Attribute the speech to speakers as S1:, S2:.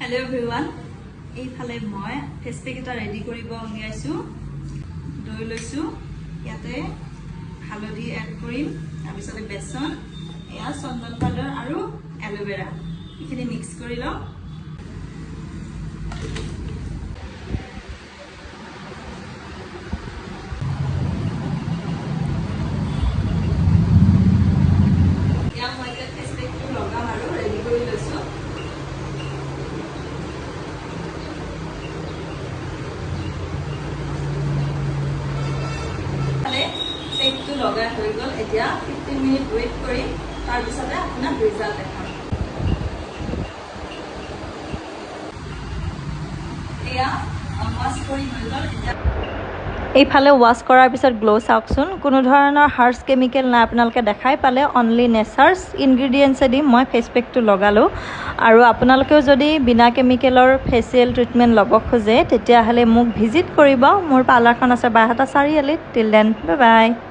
S1: Hello everyone. এইফালে মই face pack এটা ৰেডি কৰিব উলিয়াইছো দৈ লৈছো ইয়াতে হালধি এড কৰিম তাৰ পিছতে বেসন এয়া চন্দন পাউডাৰ আৰু এলোভেৰা এইখিনি মিক্স কৰি লওঁ ইয়া মই ফেস পেকটো লগাম আৰু ৰেডি কৰি লৈছো পেকটো লগা হৈ গল এতিয়া 15 মিনিট ওয়েট কৰি তাৰ পিছতে আপোনাৰ ৰিজাল্ট দেখাম এয়া ওয়াশ কৰি হৈ গল এতিয়া এইফালে ওয়াশ কৰাৰ পিছত গ্লো চাওকচোন কোনো ধৰণৰ হাৰ্শ কেমিকেল নাই আপোনালোকে দেখাই পালে অনলি নেচাৰ্স ইনগ্ৰেডিয়েন্টছ দি মই ফেস পেকটো লগালো আৰু আপোনালোকেও যদি বিনা কেমিকেলৰ ফেচিয়েল ট্ৰিটমেন্ট ল'ব খোজে তেতিয়া হলে মোক ভিজিট কৰিব মোৰ পাৰ্লাৰখন আছে বাইহাটা চাৰিআলিত টিল দেন বাই বাই